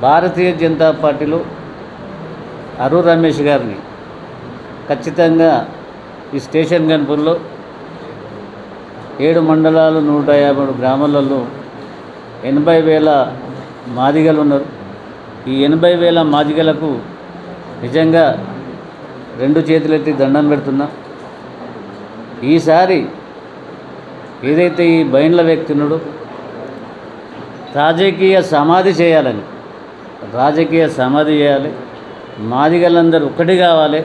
భారతీయ జనతా పార్టీలో అరూ రమేష్ గారిని ఖచ్చితంగా ఈ స్టేషన్ గన్పూర్లో 7 మండలాలు 153 గ్రామాలలో 80,000 మాదిగలు ఉన్నారు. ఈ 80,000 మాదిగలకు నిజంగా 2 చేతులెత్తి దండం పెడుతున్నా. ఈసారి ఏదైతే ఈ బైండ్ల వ్యక్తి ఉన్నాడో రాజకీయ సమాధి చేయాలని, రాజకీయ సమాధి చేయాలి. మాదిగలందరూ ఒక్కటి కావాలి.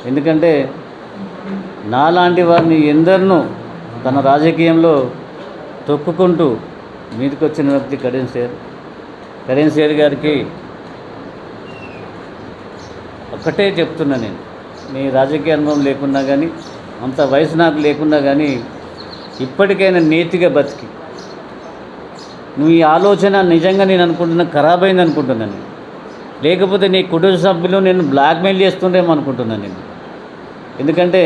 ఎందుకంటే నాలాంటి వారిని ఎందరినో తన రాజకీయంలో తొక్కుకుంటూ మీదకి వచ్చిన వ్యక్తి కరీం సేర్ గారికి ఒక్కటే చెప్తున్నా, నేను నీ రాజకీయ అనుభవం లేకున్నా కానీ, అంత వయసు నాకు లేకున్నా కానీ, ఇప్పటికైనా నీతిగా బతికి నువ్వు ఈ ఆలోచన నిజంగా నేను అనుకుంటున్నా ఖరాబ్ అయింది అనుకుంటున్నాను. లేకపోతే నీ కుటుంబ సభ్యులు నేను బ్లాక్మెయిల్ చేస్తుండేమో అనుకుంటున్నాను నేను. ఎందుకంటే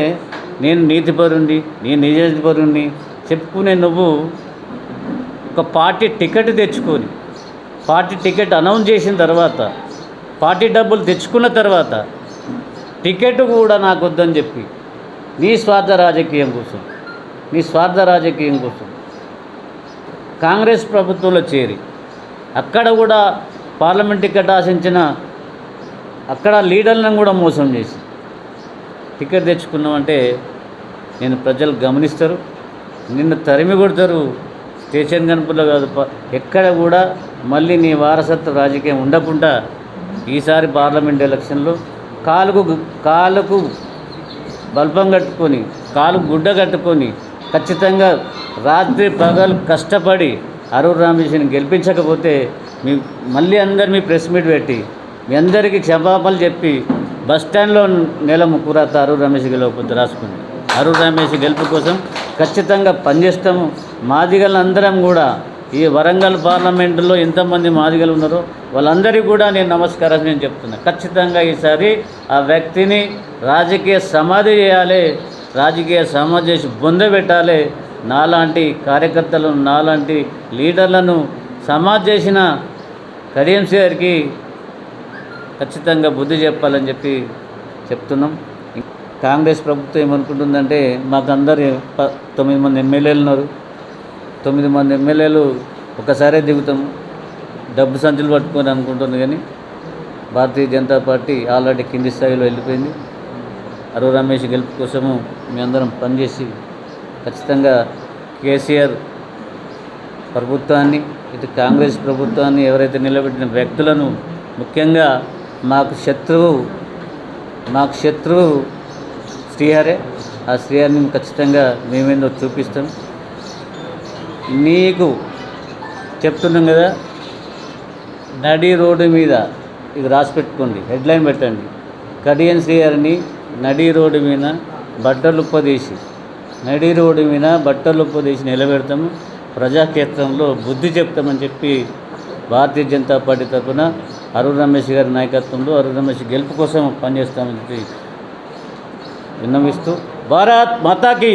నేను నీతిపరుణ్ణి, నేను నిజాయితీపరుణ్ణి చెప్పుకునే నువ్వు ఒక పార్టీ టికెట్ తెచ్చుకొని, పార్టీ టికెట్ అనౌన్స్ చేసిన తర్వాత, పార్టీ డబ్బులు తెచ్చుకున్న తర్వాత టికెట్ కూడా నాకు వద్దని చెప్పి నీ స్వార్థ రాజకీయం కోసం కాంగ్రెస్ ప్రభుత్వంలో చేరి అక్కడ కూడా పార్లమెంట్ టికెట్ ఆశించిన అక్కడ లీడర్లను కూడా మోసం చేసి టికెట్ తెచ్చుకున్నామంటే నేను ప్రజలు గమనిస్తారు, నిన్ను తరిమి కొడతారు. స్టేషన్ గన్పూర్లో కాదు, ఎక్కడ కూడా మళ్ళీ నీ వారసత్వ రాజకీయం ఉండకుండా ఈసారి పార్లమెంట్ ఎలక్షన్లో కాలుకు బల్బం కట్టుకొని, కాలుకు గుడ్డ కట్టుకొని ఖచ్చితంగా రాత్రి పగలు కష్టపడి అరూ రమేష్ని గెలిపించకపోతే మళ్ళీ మీ ప్రెస్ మీట్ పెట్టి మీ అందరికీ క్షమాపణలు చెప్పి బస్టాండ్లో ముక్కురాత అరూ రమేష్ గెలవకపోతే రాసుకుంది. అరూ రమేష్ గెలుపు కోసం ఖచ్చితంగా పనిచేస్తాము. మాదిగలందరం కూడా ఈ వరంగల్ పార్లమెంటులో ఎంతమంది మాదిగలు ఉన్నారో వాళ్ళందరికీ కూడా నేను నమస్కారం నేను చెప్తున్నా. ఖచ్చితంగా ఈసారి ఆ వ్యక్తిని రాజకీయ సమాధి చేయాలి, రాజకీయ సమాధి చేసి బొందబెట్టాలి. నాలాంటి కార్యకర్తలను, నాలాంటి లీడర్లను సమాధి చేసిన కరీం సేర్కి ఖచ్చితంగా బుద్ధి చెప్పాలని చెప్పి చెప్తున్నాం. కాంగ్రెస్ ప్రభుత్వం ఏమనుకుంటుందంటే మాకు అందరు 9 మంది ఎమ్మెల్యేలు ఉన్నారు, 9 మంది ఎమ్మెల్యేలు ఒకసారే దిగుతాము, డబ్బు సంచులు పట్టుకొని అనుకుంటుంది. కానీ భారతీయ జనతా పార్టీ ఆల్రెడీ కింది స్థాయిలో వెళ్ళిపోయింది. అరూ రమేష్ గెలుపు కోసము మీ అందరం పనిచేసి ఖచ్చితంగా కేసీఆర్ ప్రభుత్వాన్ని, ఇటు కాంగ్రెస్ ప్రభుత్వాన్ని, ఎవరైతే నిలబెట్టిన వ్యక్తులను, ముఖ్యంగా మాకు శత్రువు శ్రీహరే, ఆ శ్రీహరిని ఖచ్చితంగా మేమేందో చూపిస్తాం. నీకు చెప్తున్నాం కదా, నడి రోడ్డు మీద ఇది రాసి పెట్టుకోండి, హెడ్లైన్ పెట్టండి, కడియం శ్రీహరిని నడి రోడ్డు మీద బట్టలు ఉప్పదీసి నిలబెడతాము, ప్రజాక్షేత్రంలో బుద్ధి చెప్తామని చెప్పి భారతీయ జనతా పార్టీ తరఫున అరూ రమేష్ గారి నాయకత్వంలో అరూ రమేష్ గెలుపు కోసం పనిచేస్తామని చెప్పి విన్నవిస్తూ భారత్ మాతాకి